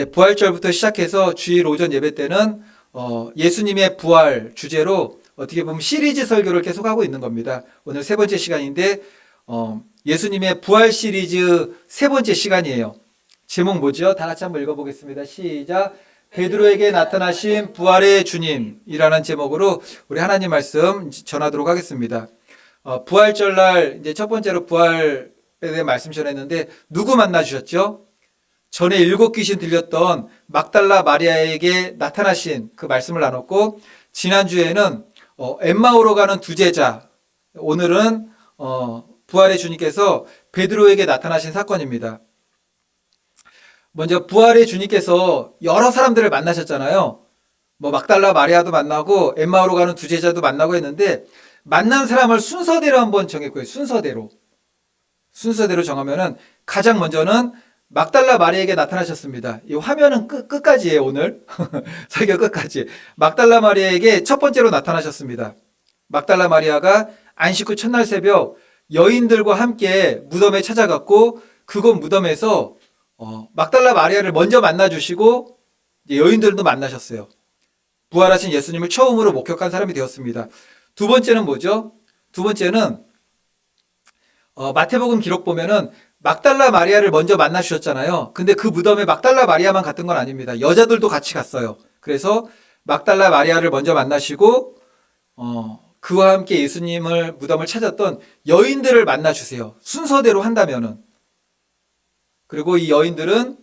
부활절부터 시작해서 주일 오전 예배 때는 예수님의 부활 주제로 어떻게 보면 시리즈 설교를 계속하고 있는 겁니다. 오늘 세 번째 시간인데 예수님의 부활 시리즈 세 번째 시간이에요. 제목 뭐죠? 다 같이 한번 읽어보겠습니다. 시작. 베드로에게 나타나신 부활의 주님이라는 제목으로 우리 하나님 말씀 전하도록 하겠습니다. 부활절날 이제 첫 번째로 부활에 대해 말씀 전했는데 누구 만나 주셨죠? 전에 7 귀신 들렸던 막달라 마리아에게 나타나신 그 말씀을 나눴고, 지난주에는 엠마오로 가는 두 제자, 오늘은 부활의 주님께서 베드로에게 나타나신 사건입니다. 먼저 부활의 주님께서 여러 사람들을 만나셨잖아요. 막달라 마리아도 만나고 엠마오로 가는 두 제자도 만나고 했는데, 만난 사람을 순서대로 한번 정했고요. 순서대로 정하면은 가장 먼저는 막달라 마리아에게 나타나셨습니다. 이 화면은 끝까지예요, 오늘. 설교 끝까지. 막달라 마리아에게 첫 번째로 나타나셨습니다. 막달라 마리아가 안식 후 첫날 새벽 여인들과 함께 무덤에 찾아갔고, 그곳 무덤에서 막달라 마리아를 먼저 만나주시고 여인들도 만나셨어요. 부활하신 예수님을 처음으로 목격한 사람이 되었습니다. 두 번째는 뭐죠? 두 번째는 마태복음 기록 보면은 막달라 마리아를 먼저 만나 주셨잖아요. 근데 그 무덤에 막달라 마리아만 갔던 건 아닙니다. 여자들도 같이 갔어요. 그래서 막달라 마리아를 먼저 만나시고 그와 함께 예수님을 무덤을 찾았던 여인들을 만나 주세요. 순서대로 한다면은. 그리고 이 여인들은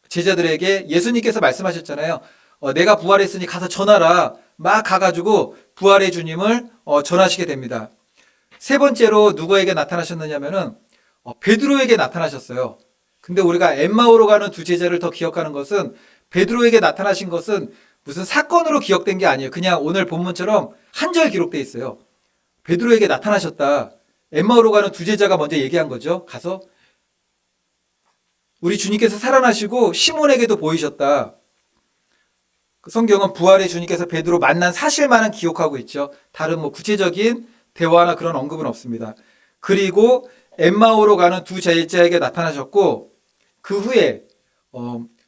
제자들에게 예수님께서 말씀하셨잖아요. 내가 부활했으니 가서 전하라. 막 가가지고 부활의 주님을 전하시게 됩니다. 세 번째로 누구에게 나타나셨느냐면은 베드로에게 나타나셨어요. 근데 우리가 엠마오로 가는 두 제자를 더 기억하는 것은 베드로에게 나타나신 것은 무슨 사건으로 기억된 게 아니에요. 그냥 오늘 본문처럼 한 절 기록되어 있어요. 베드로에게 나타나셨다. 엠마오로 가는 두 제자가 먼저 얘기한 거죠. 가서 우리 주님께서 살아나시고 시몬에게도 보이셨다. 그 성경은 부활의 주님께서 베드로 만난 사실만은 기억하고 있죠. 다른 구체적인 대화나 그런 언급은 없습니다. 그리고 엠마오로 가는 두 제자에게 나타나셨고, 그 후에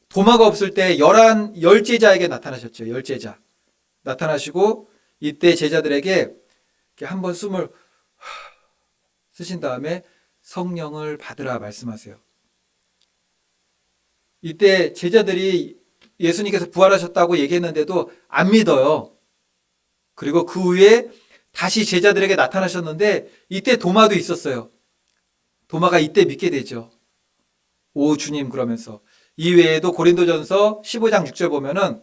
도마가 없을 때 10제자에게 나타나셨죠. 10제자 나타나시고, 이때 제자들에게 이렇게 한번 숨을 쓰신 다음에 성령을 받으라 말씀하세요. 이때 제자들이 예수님께서 부활하셨다고 얘기했는데도 안 믿어요. 그리고 그 후에 다시 제자들에게 나타나셨는데 이때 도마도 있었어요. 도마가 이때 믿게 되죠. 오 주님 그러면서. 이외에도 고린도전서 15장 6절 보면은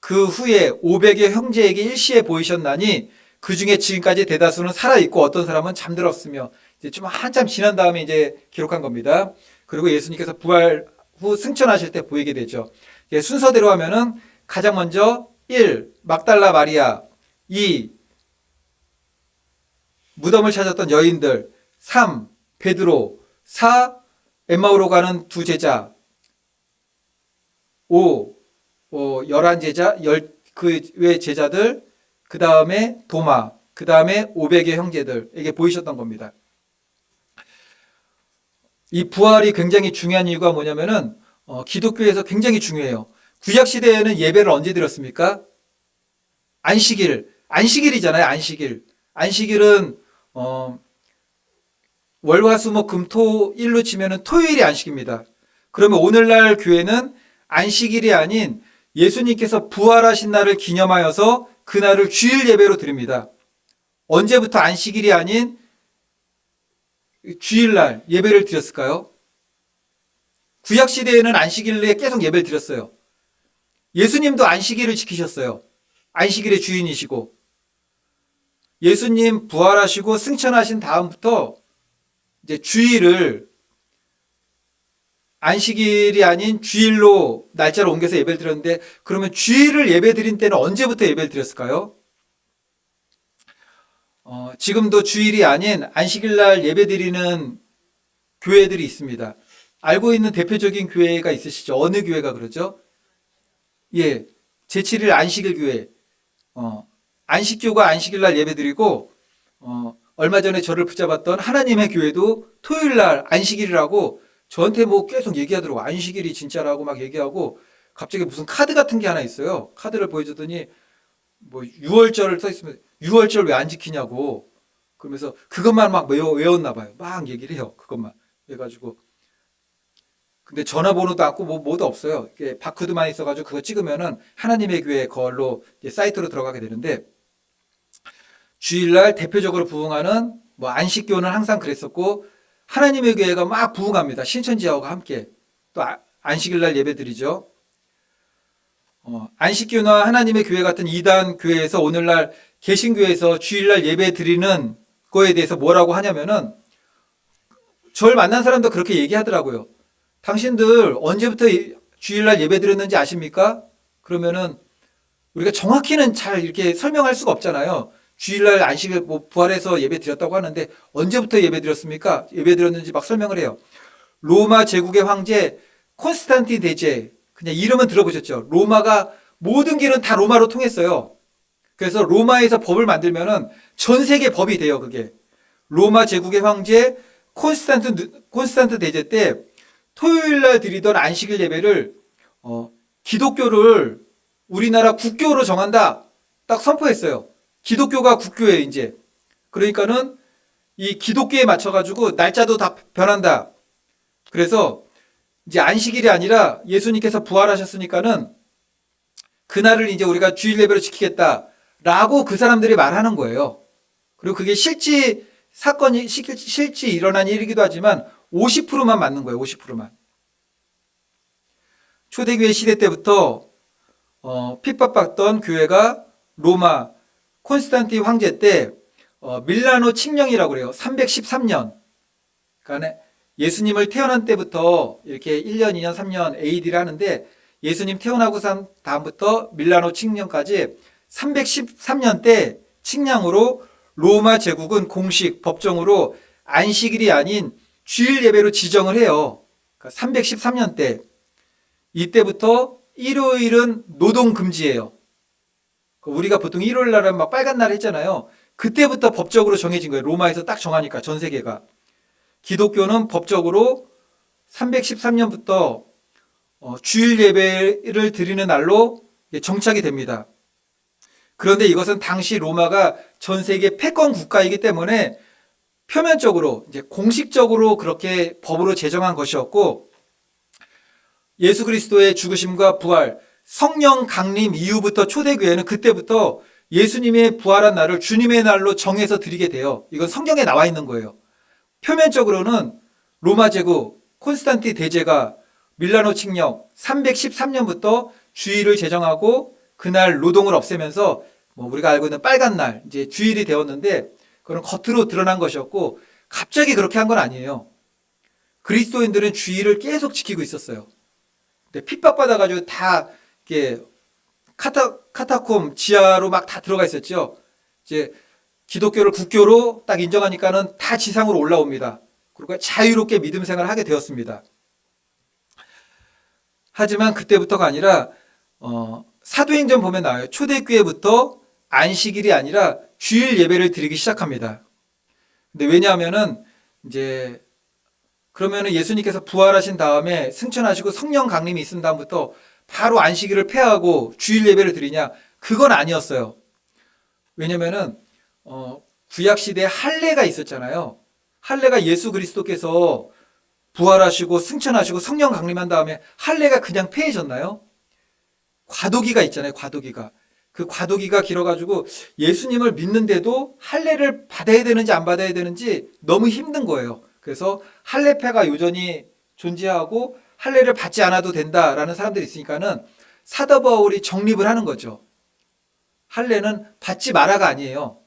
그 후에 500여 형제에게 일시에 보이셨나니 그 중에 지금까지 대다수는 살아있고 어떤 사람은 잠들었으며, 이제 좀 한참 지난 다음에 이제 기록한 겁니다. 그리고 예수님께서 부활 후 승천하실 때 보이게 되죠. 순서대로 하면은 가장 먼저 1. 막달라 마리아, 2. 무덤을 찾았던 여인들, 3. 베드로, 4. 엠마오로 가는 두 제자, 5. 11제자, 그 외 제자들, 그 다음에 도마, 그 다음에 500의 형제들에게 보이셨던 겁니다. 이 부활이 굉장히 중요한 이유가 뭐냐면은 기독교에서 굉장히 중요해요. 구약시대에는 예배를 언제 드렸습니까? 안식일이잖아요. 안식일은 월화수목금토일로 치면은 토요일이 안식입니다. 그러면 오늘날 교회는 안식일이 아닌 예수님께서 부활하신 날을 기념하여서 그 날을 주일 예배로 드립니다. 언제부터 안식일이 아닌 주일날 예배를 드렸을까요? 구약시대에는 안식일에 계속 예배를 드렸어요. 예수님도 안식일을 지키셨어요. 안식일의 주인이시고, 예수님 부활하시고 승천하신 다음부터 이제 주일을 안식일이 아닌 주일로 날짜를 옮겨서 예배를 드렸는데, 그러면 주일을 예배 드린 때는 언제부터 예배를 드렸을까요? 지금도 주일이 아닌 안식일날 예배 드리는 교회들이 있습니다. 알고 있는 대표적인 교회가 있으시죠? 어느 교회가 그러죠? 예, 제7일 안식일 교회. 안식교가 안식일날 예배 드리고, 얼마 전에 저를 붙잡았던 하나님의 교회도 토요일날 안식일이라고 저한테 뭐 계속 얘기하더라고. 안식일이 진짜라고 막 얘기하고 갑자기 무슨 카드 같은 게 하나 있어요. 카드를 보여주더니 뭐 6월절 써 있으면 6월절 왜 안 지키냐고. 그러면서 그것만 막 외웠나 봐요. 막 얘기를 해요. 그것만. 해가지고. 근데 전화번호도 없고 뭐도 없어요. 이게 바코드만 있어가지고 그거 찍으면은 하나님의 교회 그걸로 이제 사이트로 들어가게 되는데 주일날 대표적으로 부흥하는 뭐 안식교는 항상 그랬었고 하나님의 교회가 막 부흥합니다. 신천지하고 함께. 또 안식일날 예배드리죠. 안식교나 하나님의 교회 같은 이단 교회에서 오늘날 개신교에서 주일날 예배 드리는 거에 대해서 뭐라고 하냐면은 저를 만난 사람도 그렇게 얘기하더라고요. 당신들 언제부터 주일날 예배 드렸는지 아십니까? 그러면은 우리가 정확히는 잘 이렇게 설명할 수가 없잖아요. 주일날 안식일 뭐 부활해서 예배 드렸다고 하는데 언제부터 예배 드렸습니까? 예배 드렸는지 막 설명을 해요. 로마 제국의 황제 콘스탄틴 대제 그냥 이름은 들어보셨죠? 로마가 모든 길은 다 로마로 통했어요. 그래서 로마에서 법을 만들면은 전 세계 법이 돼요, 그게. 로마 제국의 황제 콘스탄틴 대제 때 토요일 날 드리던 안식일 예배를 기독교를 우리나라 국교로 정한다. 딱 선포했어요. 기독교가 국교예요, 이제. 그러니까는 이 기독교에 맞춰가지고 날짜도 다 변한다. 그래서 이제 안식일이 아니라 예수님께서 부활하셨으니까는 그날을 이제 우리가 주일 예배로 지키겠다라고 그 사람들이 말하는 거예요. 그리고 그게 실제 사건이 실제 일어난 일이기도 하지만 50%만 맞는 거예요. 50%만. 초대교회 시대 때부터 핍박받던 교회가 로마 콘스탄틴 황제 때 밀라노 칙령이라고 그래요. 313년. 그러니까 예수님을 태어난 때부터 이렇게 1년, 2년, 3년 AD를 하는데 예수님 태어나고 다음부터 밀라노 칙령까지 313년 때 칙령으로 로마 제국은 공식 법정으로 안식일이 아닌 주일 예배로 지정을 해요. 그러니까 313년 때 이때부터 일요일은 노동 금지예요. 우리가 보통 일요일 날은 막 빨간 날 했잖아요. 그때부터 법적으로 정해진 거예요. 로마에서 딱 정하니까 전 세계가. 기독교는 법적으로 313년부터 주일 예배를 드리는 날로 정착이 됩니다. 그런데 이것은 당시 로마가 전 세계 패권 국가이기 때문에 표면적으로 이제 공식적으로 그렇게 법으로 제정한 것이었고 예수 그리스도의 죽으심과 부활, 성령 강림 이후부터 초대교회는 그때부터 예수님의 부활한 날을 주님의 날로 정해서 드리게 돼요. 이건 성경에 나와 있는 거예요. 표면적으로는 로마 제국 콘스탄틴 대제가 밀라노 칙령 313년부터 주일을 제정하고 그날 노동을 없애면서 뭐 우리가 알고 있는 빨간 날 이제 주일이 되었는데 그건 겉으로 드러난 것이었고 갑자기 그렇게 한 건 아니에요. 그리스도인들은 주일을 계속 지키고 있었어요. 근데 핍박받아가지고 다 이렇게 카타콤 지하로 막 다 들어가 있었죠. 이제 기독교를 국교로 딱 인정하니까는 다 지상으로 올라옵니다. 그리고 자유롭게 믿음 생활을 하게 되었습니다. 하지만 그때부터가 아니라 사도행전 보면 나와요. 초대교회부터 안식일이 아니라 주일 예배를 드리기 시작합니다. 근데 왜냐하면은 이제 그러면은 예수님께서 부활하신 다음에 승천하시고 성령 강림이 있은 다음부터 바로 안식일을 폐하고 주일 예배를 드리냐? 그건 아니었어요. 왜냐면은 구약 시대에 할례가 있었잖아요. 할례가 예수 그리스도께서 부활하시고 승천하시고 성령 강림한 다음에 할례가 그냥 폐해졌나요? 과도기가 있잖아요. 과도기가. 그 과도기가 길어가지고 예수님을 믿는데도 할례를 받아야 되는지 안 받아야 되는지 너무 힘든 거예요. 그래서 할례패가 여전히 존재하고 할례를 받지 않아도 된다라는 사람들이 있으니까는 사도 바울이 정립을 하는 거죠. 할례는 받지 마라가 아니에요.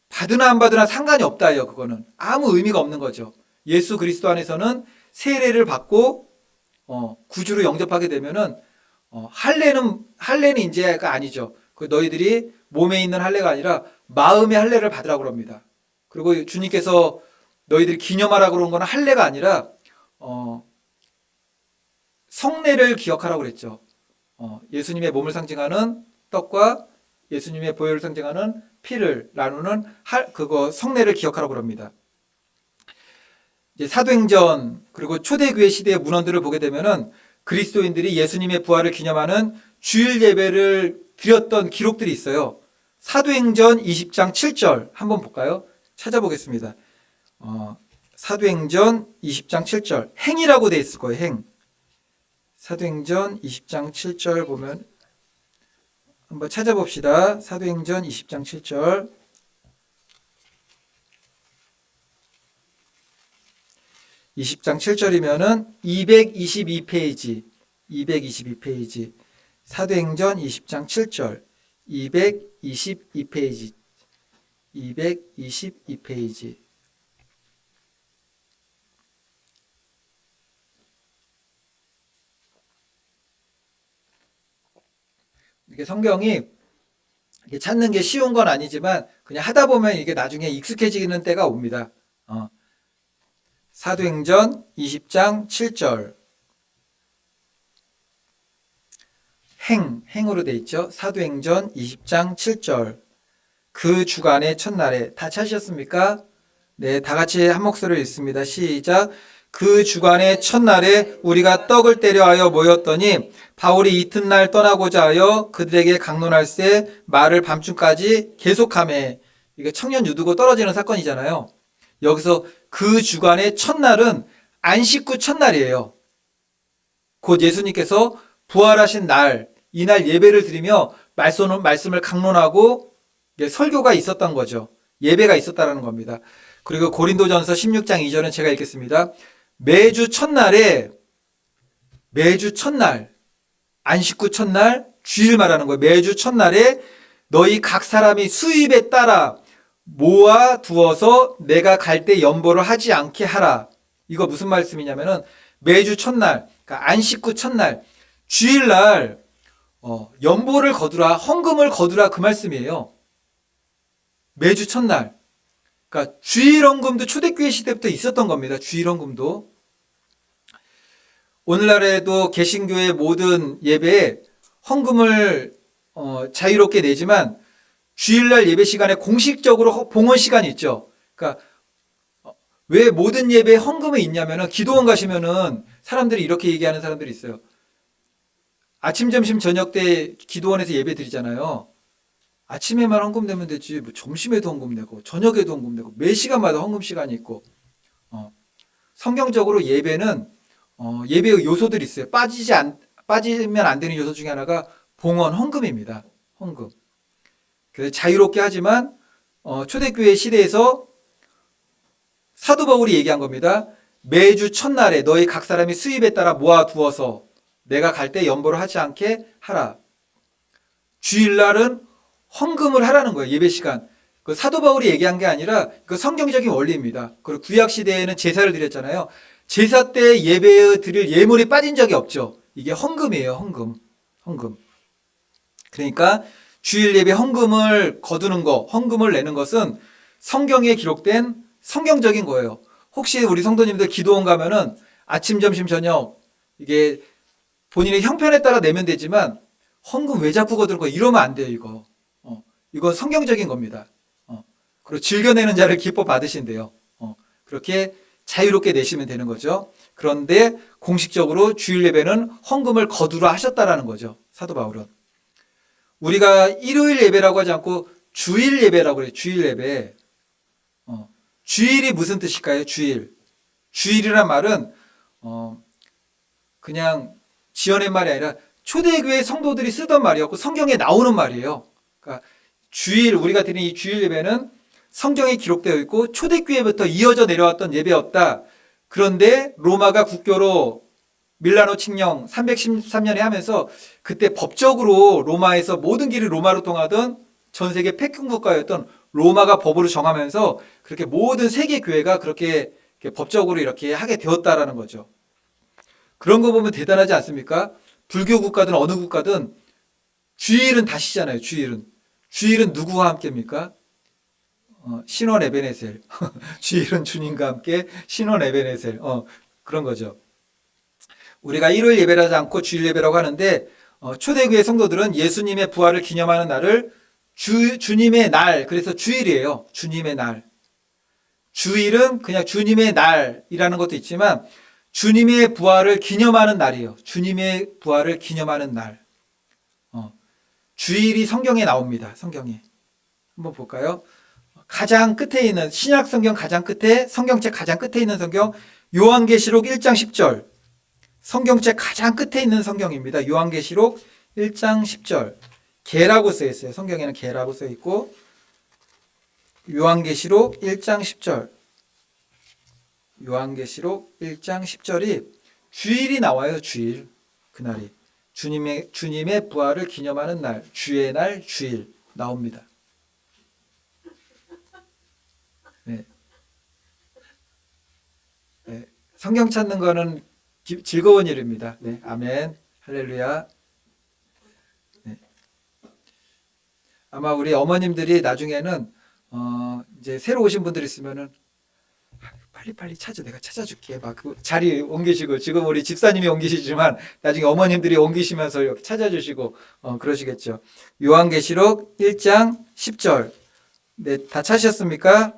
받으나 안 받으나 상관이 없다예요. 그거는 아무 의미가 없는 거죠. 예수 그리스도 안에서는 세례를 받고 구주로 영접하게 되면은 할례는 이제가 아니죠. 그 너희들이 몸에 있는 할례가 아니라 마음의 할례를 받으라고 합니다. 그리고 주님께서 너희들이 기념하라고 그런 건 할례가 아니라 성례를 기억하라고 그랬죠. 예수님의 몸을 상징하는 떡과 예수님의 보혈을 상징하는 피를 나누는 그거 성례를 기억하라고 합니다. 이제 사도행전 그리고 초대교회 시대의 문헌들을 보게 되면은 그리스도인들이 예수님의 부활을 기념하는 주일 예배를 드렸던 기록들이 있어요. 사도행전 20장 7절 한번 볼까요? 찾아보겠습니다. 사도행전 20장 7절 행이라고 돼 있을 거예요. 행. 사도행전 20장 7절 보면 한번 찾아봅시다. 사도행전 20장 7절 20장 7절이면은 222페이지 222페이지 사도행전 20장 7절 222페이지 222페이지 이게 성경이 이게 찾는 게 쉬운 건 아니지만 그냥 하다 보면 이게 나중에 익숙해지는 때가 옵니다. 사도행전 20장 7절 행으로 돼 있죠. 사도행전 20장 7절 그 주간의 첫날에 다 찾으셨습니까? 네, 다 같이 한 목소리로 읽습니다. 시작. 그 주간의 첫날에 우리가 떡을 떼려 하여 모였더니 바울이 이튿날 떠나고자 하여 그들에게 강론할세 말을 밤중까지 계속하매 이게 청년 유두고 떨어지는 사건이잖아요. 여기서 그 주간의 첫날은 안식구 첫날이에요. 곧 예수님께서 부활하신 날, 이날 예배를 드리며 말씀을 강론하고 설교가 있었던 거죠. 예배가 있었다는 겁니다. 그리고 고린도전서 16장 2절은 제가 읽겠습니다. 매주 첫날, 안식구 첫날, 주일 말하는 거예요. 매주 첫날에 너희 각 사람이 수입에 따라 모아 두어서 내가 갈 때 연보를 하지 않게 하라. 이거 무슨 말씀이냐면은 매주 첫날, 그러니까 안식구 첫날, 주일날 연보를 거두라, 헌금을 거두라 그 말씀이에요. 매주 첫날. 그러니까 주일 헌금도 초대교회 시대부터 있었던 겁니다. 주일 헌금도. 오늘날에도 개신교의 모든 예배에 헌금을 자유롭게 내지만 주일날 예배 시간에 공식적으로 봉헌 시간이 있죠. 그러니까 왜 모든 예배에 헌금이 있냐면은 기도원 가시면은 사람들이 이렇게 얘기하는 사람들이 있어요. 아침, 점심, 저녁 때 기도원에서 예배 드리잖아요. 아침에만 헌금 내면 되지 뭐 점심에도 헌금 내고 저녁에도 헌금 내고 매 시간마다 헌금 시간이 있고 성경적으로 예배는 예배의 요소들이 있어요. 빠지면 안 되는 요소 중에 하나가 봉헌 헌금입니다. 헌금. 그래서 자유롭게 하지만 초대교회 시대에서 사도 바울이 얘기한 겁니다. 매주 첫날에 너희 각 사람이 수입에 따라 모아두어서 내가 갈 때 연보를 하지 않게 하라. 주일날은 헌금을 하라는 거예요. 예배 시간. 그 사도 바울이 얘기한 게 아니라 그 성경적인 원리입니다. 그리고 구약 시대에는 제사를 드렸잖아요. 제사 때 예배에 드릴 예물이 빠진 적이 없죠. 이게 헌금이에요. 헌금. 그러니까 주일 예배 헌금을 거두는 거, 헌금을 내는 것은 성경에 기록된 성경적인 거예요. 혹시 우리 성도님들 기도원 가면은 아침, 점심, 저녁 이게 본인의 형편에 따라 내면 되지만 헌금 왜 자꾸 거두는 거 이러면 안 돼요. 이건 성경적인 겁니다. 그리고 즐겨내는 자를 기뻐 받으신대요. 그렇게 자유롭게 내시면 되는 거죠. 그런데 공식적으로 주일 예배는 헌금을 거두라 하셨다라는 거죠. 사도 바울은. 우리가 일요일 예배라고 하지 않고 주일 예배라고 그래요. 주일 예배. 주일이 무슨 뜻일까요? 주일. 주일이란 말은 그냥 지어낸 말이 아니라 초대교회 성도들이 쓰던 말이었고 성경에 나오는 말이에요. 그러니까 주일, 우리가 드리는 이 주일 예배는 성경에 기록되어 있고 초대교회부터 이어져 내려왔던 예배였다. 그런데 로마가 국교로 밀라노 칙령 313년에 하면서 그때 법적으로 로마에서 모든 길이 로마로 통하던 전 세계 패권 국가였던 로마가 법으로 정하면서 그렇게 모든 세계 교회가 그렇게 법적으로 이렇게 하게 되었다라는 거죠. 그런 거 보면 대단하지 않습니까? 불교 국가든 어느 국가든 주일은 다 쉬잖아요. 주일은 누구와 함께입니까? 신원 에베네셀. 주일은 주님과 함께 신원 에베네셀. 그런 거죠. 우리가 일요일 예배라지 않고 주일 예배라고 하는데 초대교회 성도들은 예수님의 부활을 기념하는 날을 주님의 날, 그래서 주일이에요. 주님의 날. 주일은 그냥 주님의 날이라는 것도 있지만 주님의 부활을 기념하는 날이에요. 주님의 부활을 기념하는 날. 주일이 성경에 나옵니다. 성경에. 한번 볼까요? 가장 끝에 있는 신약 성경 가장 끝에 성경책 가장 끝에 있는 성경 요한계시록 1장 10절. 성경책 가장 끝에 있는 성경입니다. 요한계시록 1장 10절. 개라고 써 있어요. 성경에는 개라고 써 있고 요한계시록 1장 10절. 요한계시록 1장 10절이 주일이 나와요. 주일. 그날이 주님의 부활을 기념하는 날, 주의 날, 주일 나옵니다. 네. 네. 성경 찾는 거는 즐거운 일입니다. 네. 아멘. 할렐루야. 네. 아마 우리 어머님들이 나중에는 이제 새로 오신 분들 있으면은 빨리 찾아, 내가 찾아줄게. 막 그 자리 옮기시고, 지금 우리 집사님이 옮기시지만 나중에 어머님들이 옮기시면서 이렇게 찾아주시고 그러시겠죠. 요한계시록 1장 10절. 네, 다 찾으셨습니까?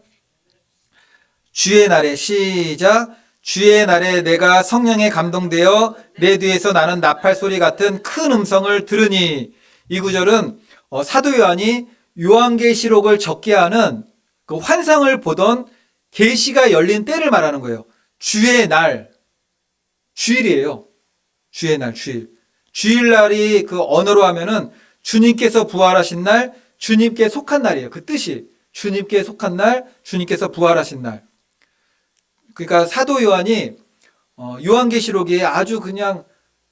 주의 날에 시작. 주의 날에 내가 성령에 감동되어 내 뒤에서 나는 나팔 소리 같은 큰 음성을 들으니, 이 구절은 사도 요한이 요한계시록을 적게 하는 그 환상을 보던 계시가 열린 때를 말하는 거예요. 주의 날, 주일이에요. 주의 날, 주일. 주일날이 그 언어로 하면은 주님께서 부활하신 날, 주님께 속한 날이에요. 그 뜻이 주님께 속한 날, 주님께서 부활하신 날. 그러니까 사도 요한이 요한계시록에 아주 그냥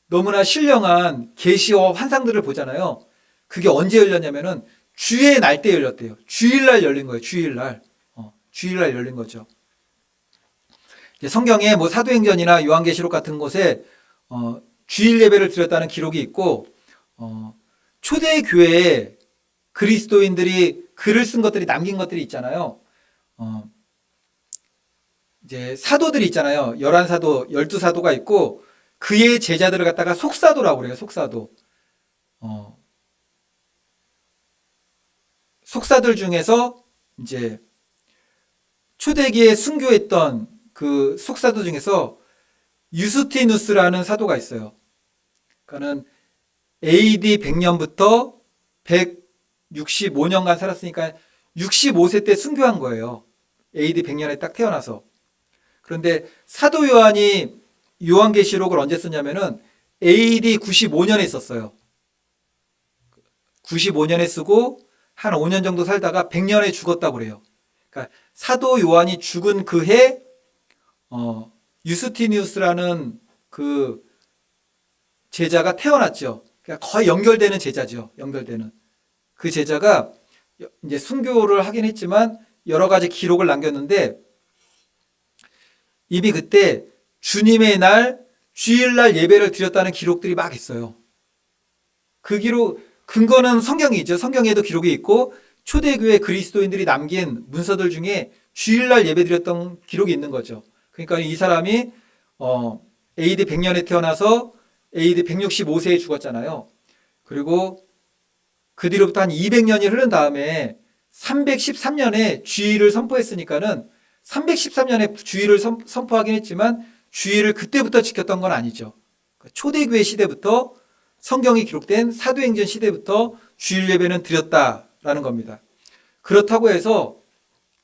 너무나 신령한 계시와 환상들을 보잖아요. 그게 언제 열렸냐면은 주의 날 때 열렸대요. 주일날 열린 거예요. 주일날. 주일날 열린 거죠. 성경에 뭐 사도행전이나 요한계시록 같은 곳에 주일 예배를 드렸다는 기록이 있고, 초대 교회에 그리스도인들이 글을 쓴 것들이 남긴 것들이 있잖아요. 이제 사도들이 있잖아요. 11사도, 12사도가 있고 그의 제자들을 갖다가 속사도라고 그래요. 속사도. 속사들 중에서 이제 초대기에 순교했던 그 속사도 중에서 유스티누스라는 사도가 있어요. 그러니까는 AD 100년부터 165년간 살았으니까 65세 때 순교한 거예요. AD 100년에 딱 태어나서. 그런데 사도 요한이 요한계시록을 언제 썼냐면은 AD 95년에 썼어요. 95년에 쓰고 한 5년 정도 살다가 100년에 죽었다고 그래요. 그러니까 사도 요한이 죽은 그 해 유스티니우스라는 그 제자가 태어났죠. 그러니까 거의 연결되는 제자죠. 연결되는 그 제자가 이제 순교를 하긴 했지만 여러 가지 기록을 남겼는데, 이미 그때 주님의 날, 주일날 예배를 드렸다는 기록들이 막 있어요. 그 기록 근거는 성경이죠. 성경에도 기록이 있고 초대교회 그리스도인들이 남긴 문서들 중에 주일날 예배드렸던 기록이 있는 거죠. 그러니까 이 사람이 AD 100년에 태어나서 AD 165세에 죽었잖아요. 그리고 그 뒤로부터 한 200년이 흐른 다음에 313년에 주일을 선포했으니까는 313년에 주일을 선포하긴 했지만 주일을 그때부터 지켰던 건 아니죠. 초대교회 시대부터, 성경이 기록된 사도행전 시대부터 주일 예배는 드렸다라는 겁니다. 그렇다고 해서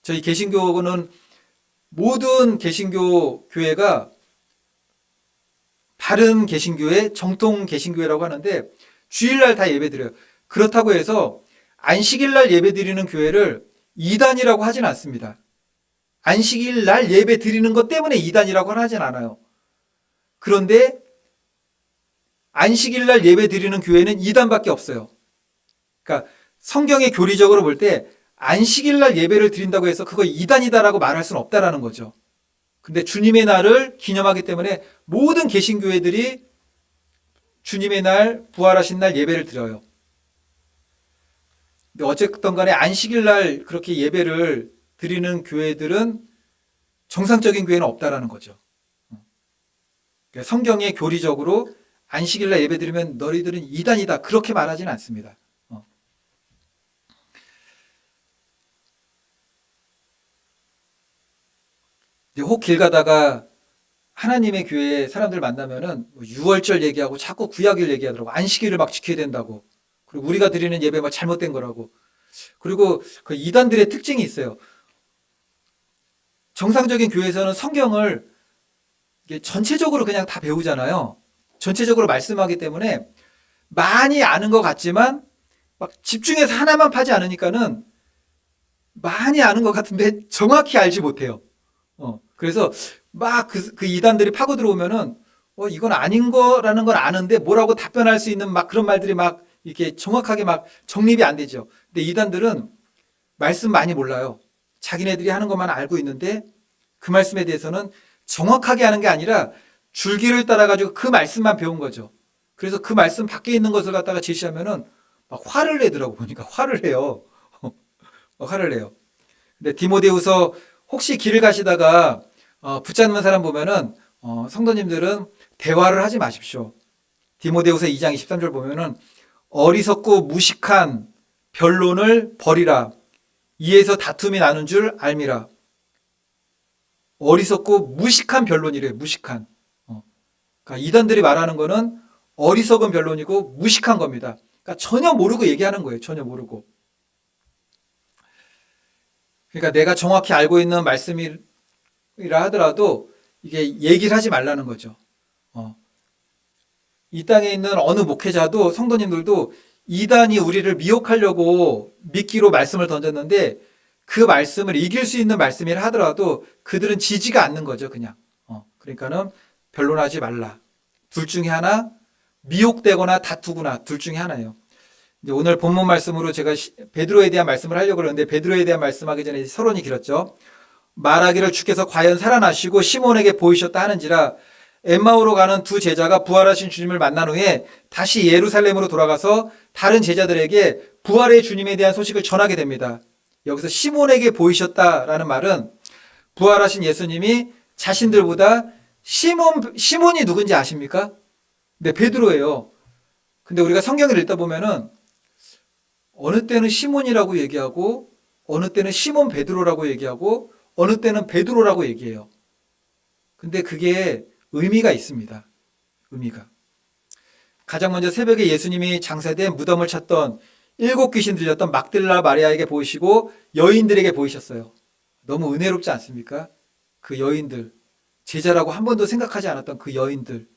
저희 개신교는 모든 개신교 교회가 바른 개신교회, 정통 개신교회라고 하는데 주일날 다 예배드려요. 그렇다고 해서 안식일날 예배드리는 교회를 이단이라고 하진 않습니다. 안식일날 예배 드리는 것 때문에 이단이라고 하진 않아요. 그런데 안식일날 예배 드리는 교회는 이단밖에 없어요. 그러니까 성경의 교리적으로 볼 때 안식일날 예배를 드린다고 해서 그거 이단이다라고 말할 수는 없다라는 거죠. 근데 주님의 날을 기념하기 때문에 모든 개신교회들이 주님의 날, 부활하신 날 예배를 드려요. 근데 어쨌든 간에 안식일날 그렇게 예배를 드리는 교회들은 정상적인 교회는 없다라는 거죠. 그러니까 성경의 교리적으로 안식일날 예배 드리면 너희들은 이단이다 그렇게 말하지는 않습니다. 혹 길 가다가 하나님의 교회 사람들 만나면은 뭐 유월절 얘기하고 자꾸 구약일 얘기하더라고. 안식일을 막 지켜야 된다고. 그리고 우리가 드리는 예배 막 잘못된 거라고. 그리고 그 이단들의 특징이 있어요. 정상적인 교회에서는 성경을 이게 전체적으로 그냥 다 배우잖아요. 전체적으로 말씀하기 때문에 많이 아는 것 같지만 막 집중해서 하나만 파지 않으니까는 많이 아는 것 같은데 정확히 알지 못해요. 그래서 막 그 이단들이 파고 들어오면은 이건 아닌 거라는 건 아는데 뭐라고 답변할 수 있는 막 그런 말들이 막 이렇게 정확하게 막 정립이 안 되죠. 근데 이단들은 말씀 많이 몰라요. 자기네들이 하는 것만 알고 있는데 그 말씀에 대해서는 정확하게 하는 게 아니라 줄기를 따라가지고 그 말씀만 배운 거죠. 그래서 그 말씀 밖에 있는 것을 갖다가 제시하면은 막 화를 내더라고 보니까 화를 내요. 화를 내요. 근데 디모데후서 혹시 길을 가시다가 붙잡는 사람 보면은 성도님들은 대화를 하지 마십시오. 디모데후서 2장 23절 보면은 어리석고 무식한 변론을 버리라. 이에서 다툼이 나는 줄 알미라. 어리석고 무식한 변론이래요. 무식한. 그러니까 이단들이 말하는 거는 어리석은 변론이고 무식한 겁니다. 그러니까 전혀 모르고 얘기하는 거예요. 전혀 모르고. 그러니까 내가 정확히 알고 있는 말씀이라 하더라도 이게 얘기를 하지 말라는 거죠. 이 땅에 있는 어느 목회자도 성도님들도 이단이 우리를 미혹하려고 미끼로 말씀을 던졌는데 그 말씀을 이길 수 있는 말씀이라 하더라도 그들은 지지가 않는 거죠, 그냥. 그러니까는 변론하지 말라. 둘 중에 하나, 미혹되거나 다투거나 둘 중에 하나예요. 이제 오늘 본문 말씀으로 제가 베드로에 대한 말씀을 하려고 그러는데 베드로에 대한 말씀하기 전에 서론이 길었죠. 말하기를 주께서 과연 살아나시고 시몬에게 보이셨다 하는지라 엠마오로 가는 두 제자가 부활하신 주님을 만난 후에 다시 예루살렘으로 돌아가서 다른 제자들에게 부활의 주님에 대한 소식을 전하게 됩니다. 여기서 시몬에게 보이셨다라는 말은 부활하신 예수님이 자신들보다 시몬이 누군지 아십니까? 네, 베드로예요. 근데 우리가 성경을 읽다 보면은 어느 때는 시몬이라고 얘기하고 어느 때는 시몬 베드로라고 얘기하고 어느 때는 베드로라고 얘기해요. 근데 그게 의미가 있습니다. 의미가. 가장 먼저 새벽에 예수님이 장사된 무덤을 찾던 7 귀신 들렸던 막달라 마리아에게 보이시고 여인들에게 보이셨어요. 너무 은혜롭지 않습니까? 그 여인들, 제자라고 한 번도 생각하지 않았던 그 여인들,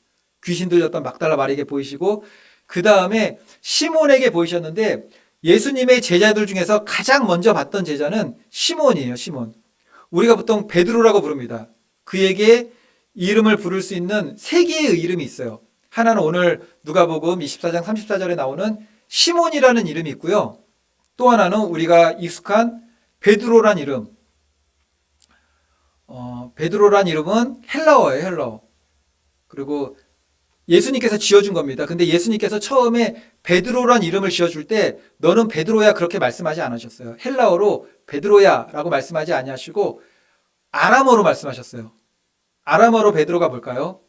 귀신 들렸던 막달라 마리아에게 보이시고 그 다음에 시몬에게 보이셨는데 예수님의 제자들 중에서 가장 먼저 봤던 제자는 시몬이에요. 시몬. 우리가 보통 베드로라고 부릅니다. 그에게 이름을 부를 수 있는 3개의 이름이 있어요. 하나는 오늘 누가복음 24장 34절에 나오는 시몬이라는 이름이 있고요. 또 하나는 우리가 익숙한 베드로란 이름. 베드로란 이름은 헬라어예요. 헬라어. 그리고 예수님께서 지어준 겁니다. 근데 예수님께서 처음에 베드로란 이름을 지어줄 때 너는 베드로야 그렇게 말씀하지 않으셨어요. 헬라어로 베드로야라고 말씀하지 아니하시고 아람어로 말씀하셨어요. 아람어로 베드로가 뭘까요?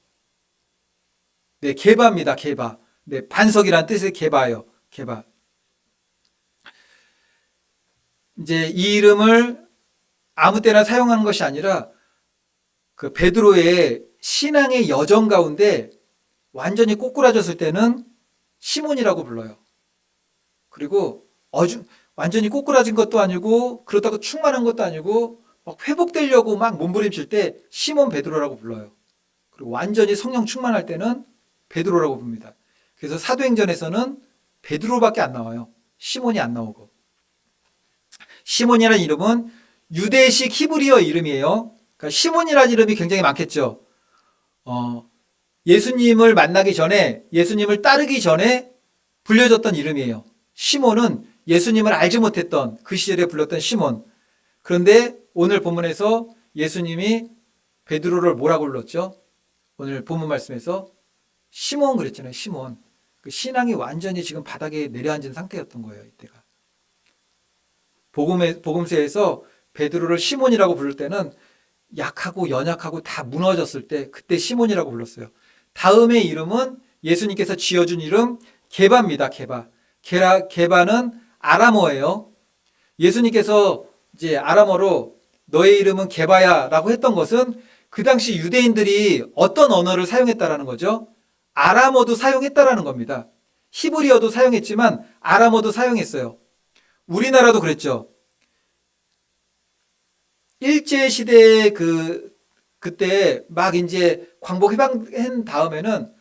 네, 게바입니다. 게바. 네, 반석이란 뜻의 게바예요. 게바. 이제 이 이름을 아무 때나 사용하는 것이 아니라 그 베드로의 신앙의 여정 가운데 완전히 꼬꾸라졌을 때는 시몬이라고 불러요. 그리고 완전히 꼬꾸라진 것도 아니고 그렇다고 충만한 것도 아니고 막 회복되려고 막 몸부림칠 때 시몬 베드로라고 불러요. 그리고 완전히 성령 충만할 때는 베드로라고 부릅니다. 그래서 사도행전에서는 베드로밖에 안 나와요. 시몬이 안 나오고. 시몬이라는 이름은 유대식 히브리어 이름이에요. 그러니까 시몬이라는 이름이 굉장히 많겠죠. 예수님을 만나기 전에, 예수님을 따르기 전에 불려졌던 이름이에요. 시몬은 예수님을 알지 못했던 그 시절에 불렀던 시몬. 그런데 오늘 본문에서 예수님이 베드로를 뭐라고 불렀죠? 오늘 본문 말씀에서 시몬 그랬잖아요. 시몬. 그 신앙이 완전히 지금 바닥에 내려앉은 상태였던 거예요. 이때가. 복음서에서 베드로를 시몬이라고 부를 때는 약하고 연약하고 다 무너졌을 때 그때 시몬이라고 불렀어요. 다음의 이름은 예수님께서 지어준 이름 게바입니다. 게바. 게바는 아람어예요. 예수님께서 이제 아람어로 너의 이름은 게바야라고 했던 것은 그 당시 유대인들이 어떤 언어를 사용했다라는 거죠? 아람어도 사용했다라는 겁니다. 히브리어도 사용했지만 아람어도 사용했어요. 우리나라도 그랬죠. 일제 시대에 그때 막 이제 광복 해방한 다음에는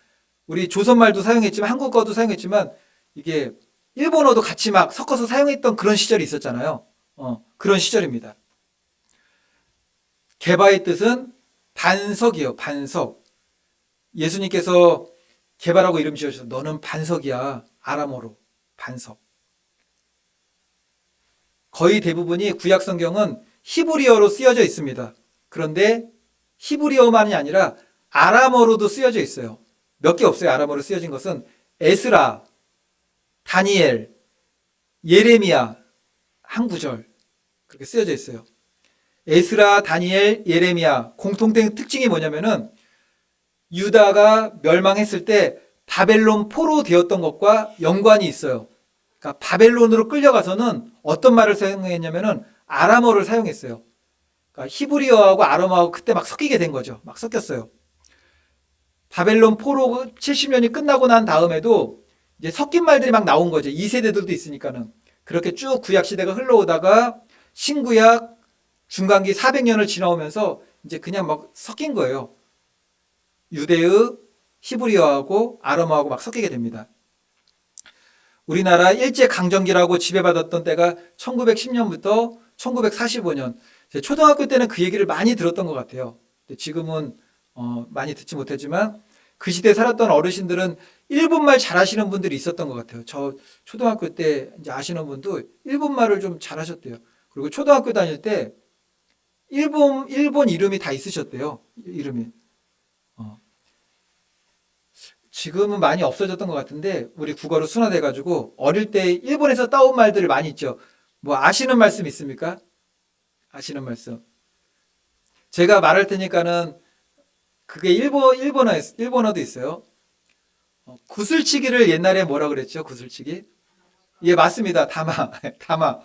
우리 조선말도 사용했지만 한국어도 사용했지만 이게 일본어도 같이 막 섞어서 사용했던 그런 시절이 있었잖아요. 그런 시절입니다. 게바의 뜻은 반석이에요. 반석. 예수님께서 게바라고 이름 지어주셔서 너는 반석이야. 아람어로 반석. 거의 대부분이 구약 성경은 히브리어로 쓰여져 있습니다. 그런데 히브리어만이 아니라 아람어로도 쓰여져 있어요. 몇 개 없어요. 아람어로 쓰여진 것은 에스라, 다니엘, 예레미야 한 구절 그렇게 쓰여져 있어요. 에스라, 다니엘, 예레미야 공통된 특징이 뭐냐면은 유다가 멸망했을 때 바벨론 포로 되었던 것과 연관이 있어요. 그러니까 바벨론으로 끌려가서는 어떤 말을 사용했냐면은 아람어를 사용했어요. 그러니까 히브리어하고 아람어하고 그때 막 섞이게 된 거죠. 막 섞였어요. 바벨론 포로 70년이 끝나고 난 다음에도 이제 섞인 말들이 막 나온 거죠. 2세대들도 있으니까는. 그렇게 쭉 구약 시대가 흘러오다가 신구약 중간기 400년을 지나오면서 이제 그냥 막 섞인 거예요. 유대의 히브리어하고 아람어하고 막 섞이게 됩니다. 우리나라 일제 강점기라고 지배받았던 때가 1910년부터 1945년. 초등학교 때는 그 얘기를 많이 들었던 것 같아요. 지금은 많이 듣지 못했지만 그 시대에 살았던 어르신들은 일본말 잘하시는 분들이 있었던 것 같아요. 저 초등학교 때 이제 아시는 분도 일본말을 좀 잘하셨대요. 그리고 초등학교 다닐 때 일본 이름이 다 있으셨대요. 이름이. 지금은 많이 없어졌던 것 같은데 우리 국어로 순화돼가지고 어릴 때 일본에서 따온 말들 많이 있죠. 뭐 아시는 말씀 있습니까? 아시는 말씀. 제가 말할 테니까는 그게 일본어도 있어요. 구슬치기를 옛날에 뭐라 그랬죠? 구슬치기? 예, 맞습니다. 다마. 다마.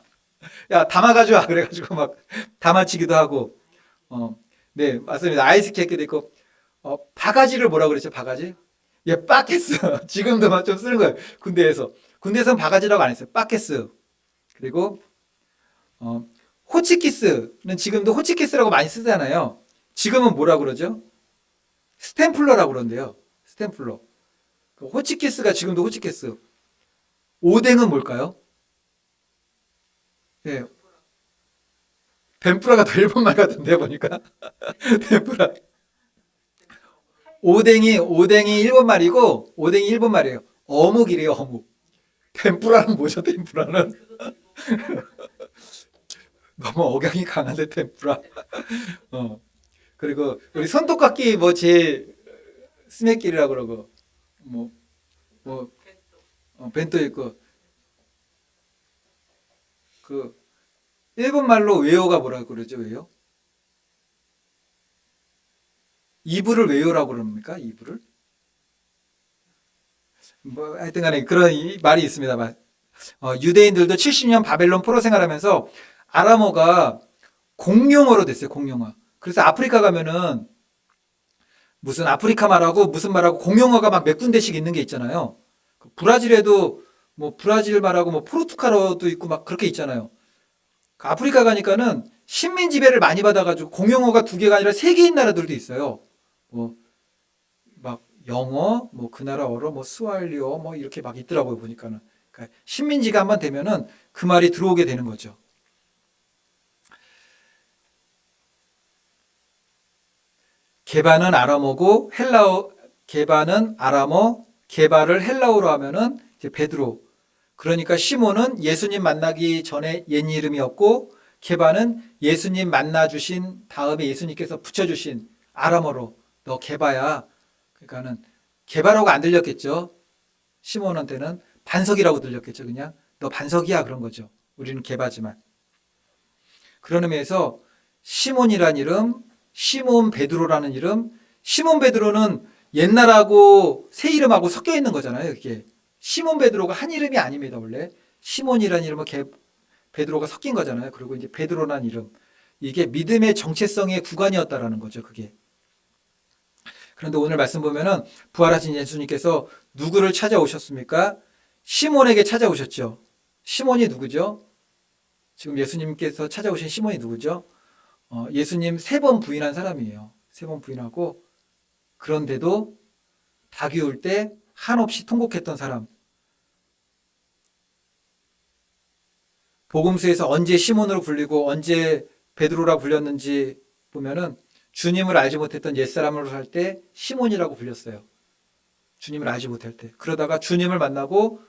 야, 다마 가져와. 그래가지고 막 다마치기도 하고. 네, 맞습니다. 아이스케이크도 있고. 바가지를 뭐라 그랬죠? 바가지? 예, 빠케스. 지금도 막 좀 쓰는 거예요. 군대에서. 군대에서는 바가지라고 안 했어요. 빠케스. 그리고, 호치키스는 지금도 호치키스라고 많이 쓰잖아요. 지금은 뭐라 그러죠? 스탬플러라고 그러는데요. 스탬플러. 호치키스가 지금도 호치키스. 오뎅은 뭘까요? 예. 벤프라가 더 일본말 같은데 보니까. 벤프라. 오뎅이 일본말이고 오뎅이 일본말이에요. 어묵이래요, 어묵. 덴푸라는 뭐죠, 덴푸라는? 너무 억양이 강한데, 덴푸라. 어. 그리고 우리 손톱깎이 뭐 제일 스매끼리라고 그러고 뭐, 뭐, 벤또 있고 그 일본말로 외요가 뭐라고 그러죠, 외요? 이불을 외요라고 그럽니까? 이불을? 뭐 하여튼 간에 그런 말이 있습니다. 유대인들도 70년 바벨론 포로 생활하면서 아람어가 공용어로 됐어요. 공용어. 그래서 아프리카 가면은 무슨 아프리카 말하고 무슨 말하고 공용어가 막 몇 군데씩 있는 게 있잖아요. 브라질에도 뭐 브라질 말하고 뭐 포르투갈어도 있고 막 그렇게 있잖아요. 아프리카 가니까는 식민 지배를 많이 받아가지고 공용어가 두 개가 아니라 세 개인 나라들도 있어요. 뭐 막 영어, 뭐 그 나라 어로, 뭐 스왈리어, 뭐 이렇게 막 있더라고요 보니까는. 그러니까 식민지가 한번 되면은 그 말이 들어오게 되는 거죠. 게바는 아람어고 게바는 아람어, 게바를 헬라어로 하면은 이제 베드로. 그러니까 시몬은 예수님 만나기 전에 옛 이름이었고 게바는 예수님 만나 주신 다음에 예수님께서 붙여 주신 아람어로 너 게바야. 그러니까는 게바라고 안 들렸겠죠. 시몬한테는 반석이라고 들렸겠죠. 그냥 너 반석이야 그런 거죠. 우리는 게바지만. 그런 의미에서 시몬이란 이름, 시몬 베드로라는 이름, 시몬 베드로는 옛날하고 새 이름하고 섞여 있는 거잖아요. 이게 시몬 베드로가 한 이름이 아닙니다. 원래 시몬이란 이름은 베드로가 섞인 거잖아요. 그리고 이제 베드로라는 이름. 이게 믿음의 정체성의 구간이었다라는 거죠, 그게. 그런데 오늘 말씀 보면은 부활하신 예수님께서 누구를 찾아오셨습니까? 시몬에게 찾아오셨죠. 시몬이 누구죠? 지금 예수님께서 찾아오신 시몬이 누구죠? 예수님 3번 부인한 사람이에요. 3번 부인하고, 그런데도 닭이 울 때 한없이 통곡했던 사람. 복음서에서 언제 시몬으로 불리고 언제 베드로라 불렸는지 보면은 주님을 알지 못했던 옛사람으로 살 때 시몬이라고 불렸어요. 주님을 알지 못할 때. 그러다가 주님을 만나고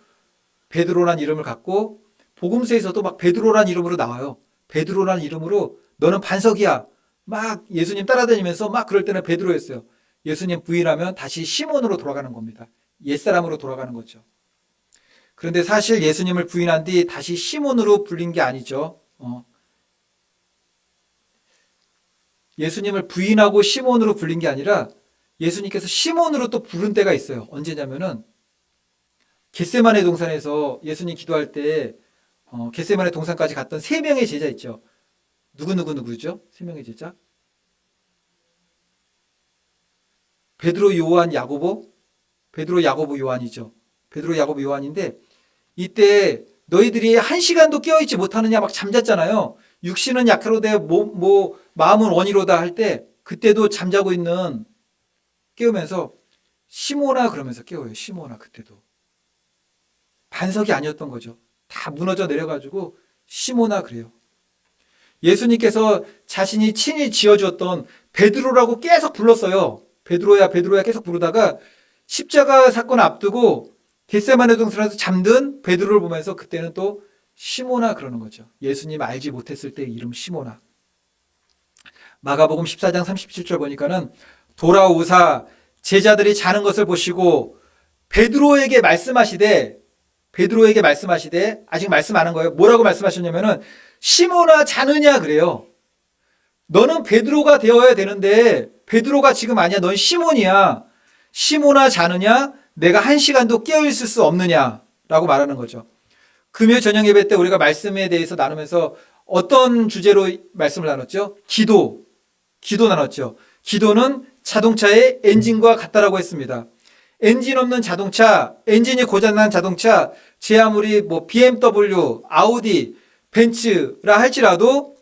베드로란 이름을 갖고 복음서에서도 막 베드로란 이름으로 나와요. 베드로란 이름으로 너는 반석이야. 막 예수님 따라다니면서 막 그럴 때는 베드로였어요. 예수님 부인하면 다시 시몬으로 돌아가는 겁니다. 옛사람으로 돌아가는 거죠. 그런데 사실 예수님을 부인한 뒤 다시 시몬으로 불린 게 아니죠. 예수님을 부인하고 시몬으로 불린 게 아니라 예수님께서 시몬으로 또 부른 때가 있어요. 언제냐면은 겟세마네 동산에서 예수님 기도할 때 겟세마네 동산까지 갔던 3명의 제자 있죠. 누구죠? 3명의 제자? 베드로, 요한, 야고보? 베드로, 야고보, 요한이죠. 베드로, 야고보, 요한인데 이때 너희들이 1시간도 깨어있지 못하느냐 막 잠잤잖아요. 육신은 약하로되 마음은 원이로다 할 때 그때도 잠자고 있는 깨우면서 시몬아 그러면서 깨워요. 시몬아. 그때도 반석이 아니었던 거죠. 다 무너져 내려가지고 시몬아 그래요. 예수님께서 자신이 친히 지어주었던 베드로라고 계속 불렀어요. 베드로야 베드로야 계속 부르다가 십자가 사건 앞두고 겟세마네 동산에서 잠든 베드로를 보면서 그때는 또 시몬아 그러는 거죠. 예수님 알지 못했을 때 이름 시몬아. 마가복음 14장 37절 보니까는 돌아오사 제자들이 자는 것을 보시고 베드로에게 말씀하시되 아직 말씀 안 한 거예요. 뭐라고 말씀하셨냐면은 시몬아 자느냐 그래요. 너는 베드로가 되어야 되는데 베드로가 지금 아니야. 넌 시몬이야. 시몬아 자느냐? 내가 1시간도 깨어있을 수 없느냐? 라고 말하는 거죠. 금요 저녁 예배 때 우리가 말씀에 대해서 나누면서 어떤 주제로 말씀을 나눴죠? 기도 나눴죠. 기도는 자동차의 엔진과 같다라고 했습니다. 엔진 없는 자동차, 엔진이 고장난 자동차, 제 아무리 BMW, 아우디, 벤츠라 할지라도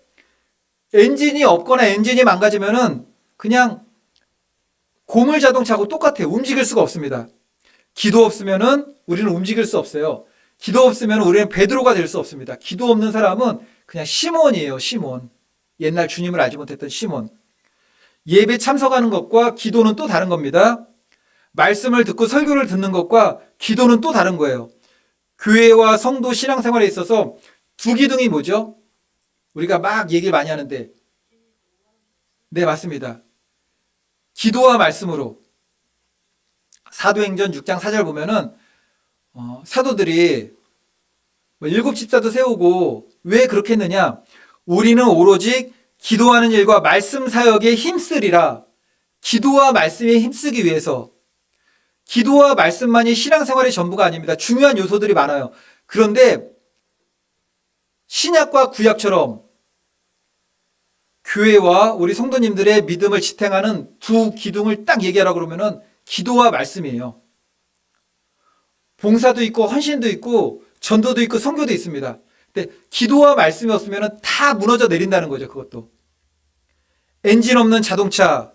엔진이 없거나 엔진이 망가지면은 그냥 고물 자동차하고 똑같아요. 움직일 수가 없습니다. 기도 없으면은 우리는 움직일 수 없어요. 기도 없으면 우리는 베드로가 될 수 없습니다. 기도 없는 사람은 그냥 시몬이에요. 시몬. 옛날 주님을 알지 못했던 시몬. 예배 참석하는 것과 기도는 또 다른 겁니다. 말씀을 듣고 설교를 듣는 것과 기도는 또 다른 거예요. 교회와 성도 신앙생활에 있어서 두 기둥이 뭐죠? 우리가 막 얘기를 많이 하는데 네 맞습니다. 기도와 말씀으로 사도행전 6장 4절 보면은 사도들이 7집사도 세우고 왜 그렇게 했느냐? 우리는 오로지 기도하는 일과 말씀 사역에 힘쓰리라. 기도와 말씀에 힘쓰기 위해서. 기도와 말씀만이 신앙생활의 전부가 아닙니다. 중요한 요소들이 많아요. 그런데 신약과 구약처럼 교회와 우리 성도님들의 믿음을 지탱하는 두 기둥을 딱 얘기하라고 그러면은 기도와 말씀이에요. 봉사도 있고 헌신도 있고 전도도 있고 선교도 있습니다. 근데 기도와 말씀이 없으면 다 무너져 내린다는 거죠. 그것도. 엔진 없는 자동차,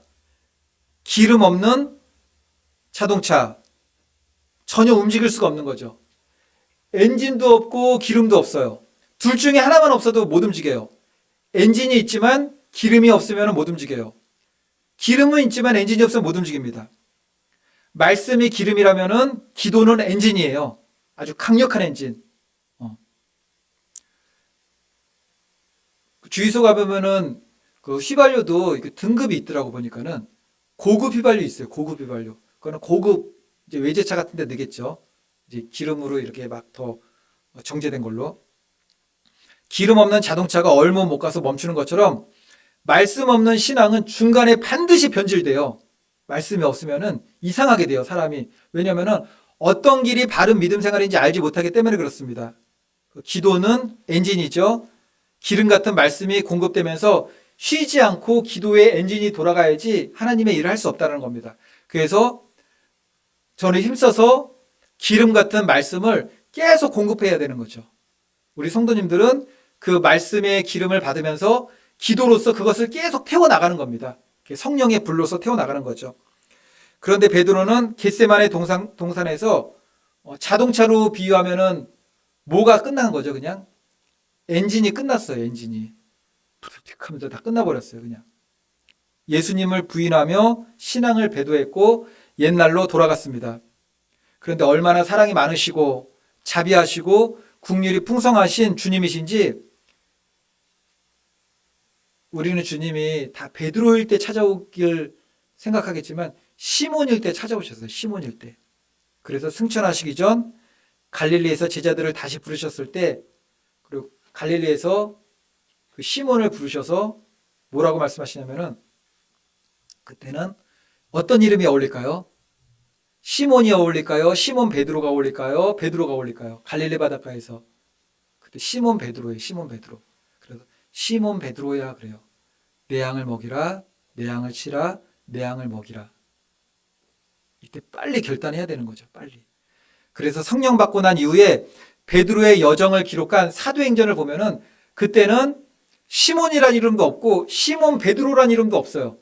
기름 없는 자동차 전혀 움직일 수가 없는 거죠. 엔진도 없고 기름도 없어요. 둘 중에 하나만 없어도 못 움직여요. 엔진이 있지만 기름이 없으면 못 움직여요. 기름은 있지만 엔진이 없으면 못 움직입니다. 말씀이 기름이라면은 기도는 엔진이에요. 아주 강력한 엔진. 주유소 가보면은 그 휘발유도 등급이 있더라고 보니까는 고급 휘발유 있어요. 고급 휘발유. 그거는 고급 이제 외제차 같은 데 넣겠죠. 이제 기름으로 이렇게 막 더 정제된 걸로. 기름 없는 자동차가 얼마 못 가서 멈추는 것처럼 말씀 없는 신앙은 중간에 반드시 변질돼요. 말씀이 없으면은 이상하게 돼요, 사람이. 왜냐면은 어떤 길이 바른 믿음 생활인지 알지 못하기 때문에 그렇습니다. 기도는 엔진이죠. 기름 같은 말씀이 공급되면서 쉬지 않고 기도의 엔진이 돌아가야지 하나님의 일을 할 수 없다는 겁니다. 그래서 저는 힘써서 기름 같은 말씀을 계속 공급해야 되는 거죠. 우리 성도님들은 그 말씀의 기름을 받으면서 기도로서 그것을 계속 태워나가는 겁니다. 성령의 불로서 태워나가는 거죠. 그런데 베드로는 겟세마네 동산에서 자동차로 비유하면은 뭐가 끝나는 거죠, 그냥? 엔진이 끝났어요, 엔진이. 툭 하면서 다 끝나버렸어요, 그냥. 예수님을 부인하며 신앙을 배도했고 옛날로 돌아갔습니다. 그런데 얼마나 사랑이 많으시고 자비하시고 국률이 풍성하신 주님이신지 우리는 주님이 다 베드로일 때 찾아오길 생각하겠지만 시몬일 때 찾아오셨어요. 시몬일 때. 그래서 승천하시기 전 갈릴리에서 제자들을 다시 부르셨을 때 그리고 갈릴리에서 그 시몬을 부르셔서 뭐라고 말씀하시냐면은 그때는 어떤 이름이 어울릴까요? 시몬이 어울릴까요? 시몬 베드로가 어울릴까요? 베드로가 어울릴까요? 갈릴리 바닷가에서 그때 시몬 베드로예요. 시몬 베드로. 그래서 시몬 베드로야 그래요. 내 양을 먹이라, 내 양을 치라, 내 양을 먹이라. 이때 빨리 결단해야 되는 거죠. 빨리. 그래서 성령 받고 난 이후에 베드로의 여정을 기록한 사도행전을 보면은 그때는 시몬이란 이름도 없고 시몬 베드로란 이름도 없어요.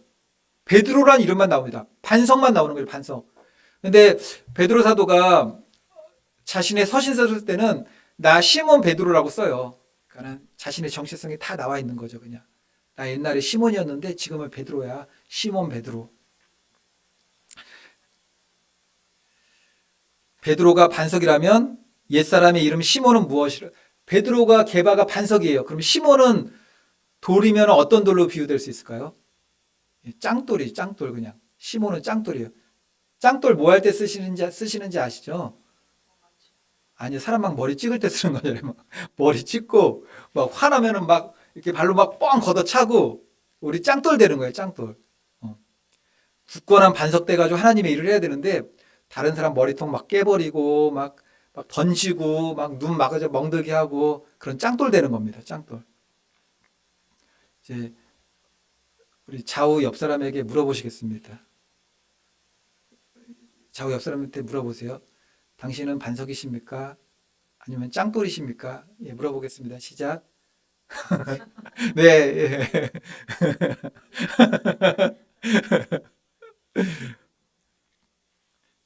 베드로란 이름만 나옵니다. 반성만 나오는 거예요. 반성. 근데 베드로 사도가 자신의 서신서 쓸 때는 나 시몬 베드로라고 써요. 그러니까 자신의 정체성이 다 나와 있는 거죠. 그냥 나 옛날에 시몬이었는데 지금은 베드로야. 시몬 베드로. 베드로가 반석이라면 옛사람의 이름 시몬은 무엇이라? 베드로가 게바가 반석이에요. 그럼 시몬은 돌이면 어떤 돌로 비유될 수 있을까요? 짱돌이 짱돌 그냥. 시몬은 짱돌이에요. 짱돌 뭐 할 때 쓰시는지 아시죠? 아니 사람 막 머리 찍을 때 쓰는 거잖아요. 막 머리 찍고 막 화나면은 막 이렇게 발로 막 뻥 걷어차고 우리 짱돌 되는 거예요. 짱돌. 굳건한 반석 돼가지고 하나님의 일을 해야 되는데 다른 사람 머리통 막 깨버리고 막 던지고 막 눈 막아서 멍들게 하고 그런 짱돌 되는 겁니다. 짱돌. 이제 우리 좌우 옆 사람에게 물어보시겠습니다. 좌우 옆 사람한테 물어보세요. 당신은 반석이십니까? 아니면 짱돌이십니까? 예, 물어보겠습니다. 시작. 네. 예.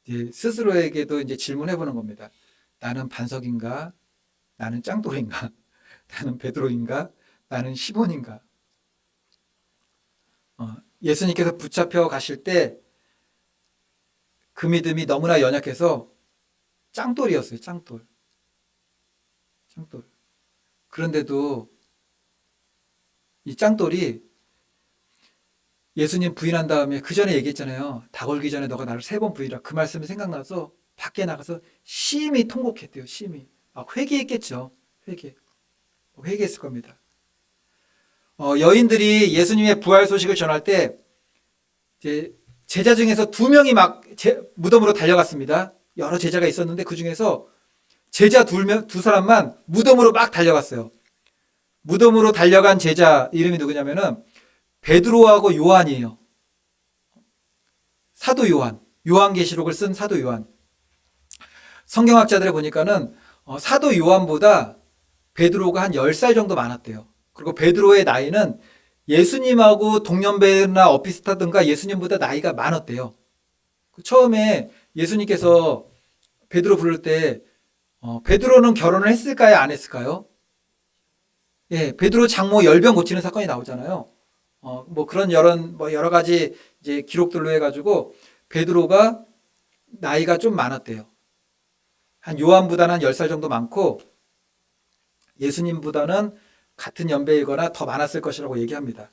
이제 스스로에게도 이제 질문해 보는 겁니다. 나는 반석인가? 나는 짱돌인가? 나는 베드로인가? 나는 시몬인가? 예수님께서 붙잡혀 가실 때 그 믿음이 너무나 연약해서 짱돌이었어요. 짱돌. 짱돌. 그런데도 이 짱돌이 예수님 부인한 다음에 그 전에 얘기했잖아요. 다 걸기 전에 너가 나를 3번 부인하라. 그 말씀이 생각나서 밖에 나가서 심히 통곡했대요. 심히. 회개했겠죠. 회개했을 겁니다. 여인들이 예수님의 부활 소식을 전할 때 이제 제자 중에서 2명이 막 무덤으로 달려갔습니다. 여러 제자가 있었는데 그 중에서 제자 2사람만 무덤으로 막 달려갔어요. 무덤으로 달려간 제자 이름이 누구냐면은 베드로하고 요한이에요. 사도 요한. 요한계시록을 쓴 사도 요한. 성경학자들에 보니까는 사도 요한보다 베드로가 한 10살 정도 많았대요. 그리고 베드로의 나이는 예수님하고 동년배나 엇비슷하든가 예수님보다 나이가 많았대요. 처음에 예수님께서 베드로 부를 때 베드로는 결혼을 했을까요? 안 했을까요? 예, 베드로 장모 열병 고치는 사건이 나오잖아요. 뭐 그런 여러 가지 이제 기록들로 해가지고 베드로가 나이가 좀 많았대요. 한 요한보다는 한 10살 정도 많고 예수님보다는 같은 연배이거나 더 많았을 것이라고 얘기합니다.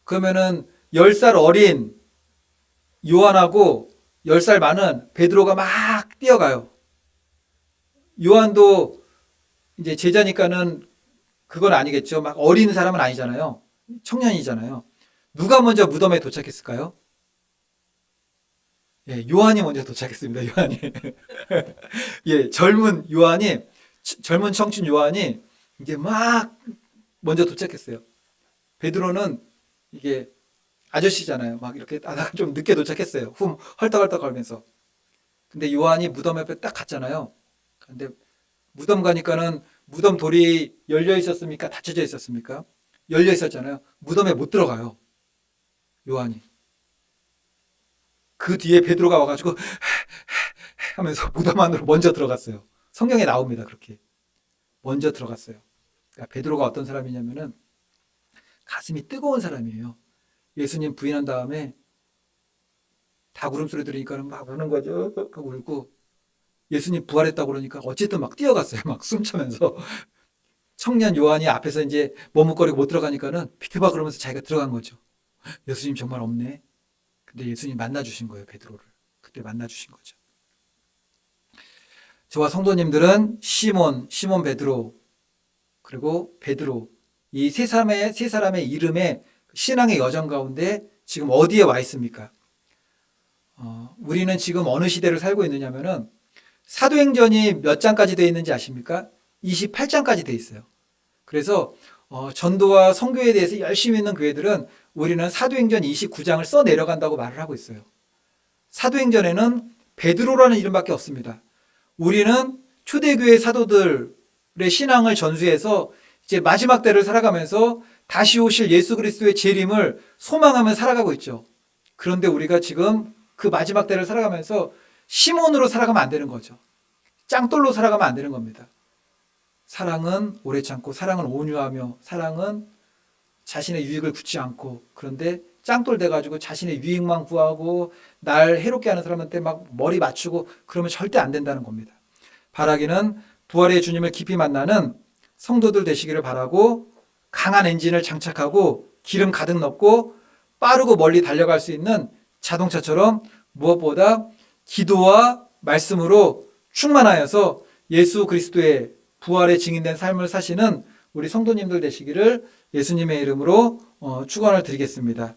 그러면은 10살 어린 요한하고 10살 많은 베드로가 막 뛰어가요. 요한도 이제 제자니까는 그건 아니겠죠. 막 어린 사람은 아니잖아요. 청년이잖아요. 누가 먼저 무덤에 도착했을까요? 예, 요한이 먼저 도착했습니다. 요한이. 예, 젊은 청춘 요한이 이제 막 먼저 도착했어요. 베드로는 이게 아저씨잖아요. 막 이렇게 하다가 좀 늦게 도착했어요. 헐떡헐떡 걸면서. 근데 요한이 무덤 옆에 딱 갔잖아요. 근데 무덤 가니까는 무덤 돌이 열려 있었습니까? 닫혀져 있었습니까? 열려 있었잖아요. 무덤에 못 들어가요. 요한이. 그 뒤에 베드로가 와가지고 하면서 무덤 안으로 먼저 들어갔어요. 성경에 나옵니다. 그렇게. 먼저 들어갔어요. 그러니까 베드로가 어떤 사람이냐면은 가슴이 뜨거운 사람이에요. 예수님 부인한 다음에 닭 울음소리 들으니까는 막 우는 거죠. 막 울고 예수님 부활했다고 그러니까 어쨌든 막 뛰어갔어요. 막 숨차면서 청년 요한이 앞에서 이제 머뭇거리고 못 들어가니까는 비켜봐 그러면서 자기가 들어간 거죠. 예수님 정말 없네. 근데 예수님 만나 주신 거예요. 베드로를. 그때 만나 주신 거죠. 저와 성도님들은 시몬 베드로 그리고 베드로 이 세 사람의 이름에 신앙의 여정 가운데 지금 어디에 와 있습니까? 우리는 지금 어느 시대를 살고 있느냐면은 사도행전이 몇 장까지 되어 있는지 아십니까? 28장까지 되어 있어요. 그래서 전도와 선교에 대해서 열심히 있는 교회들은 우리는 사도행전 29장을 써 내려간다고 말을 하고 있어요. 사도행전에는 베드로라는 이름밖에 없습니다. 우리는 초대교회 사도들의 신앙을 전수해서 이제 마지막 때를 살아가면서 다시 오실 예수 그리스도의 재림을 소망하며 살아가고 있죠. 그런데 우리가 지금 그 마지막 때를 살아가면서 시몬으로 살아가면 안 되는 거죠. 짱돌로 살아가면 안 되는 겁니다. 사랑은 오래 참고 사랑은 온유하며 사랑은 자신의 유익을 굳지 않고 그런데 짱돌 돼가지고 자신의 유익만 구하고 날 해롭게 하는 사람한테 막 머리 맞추고 그러면 절대 안 된다는 겁니다. 바라기는 부활의 주님을 깊이 만나는 성도들 되시기를 바라고 강한 엔진을 장착하고 기름 가득 넣고 빠르고 멀리 달려갈 수 있는 자동차처럼 무엇보다 기도와 말씀으로 충만하여서 예수 그리스도의 부활에 증인된 삶을 사시는 우리 성도님들 되시기를 예수님의 이름으로 축원을 드리겠습니다.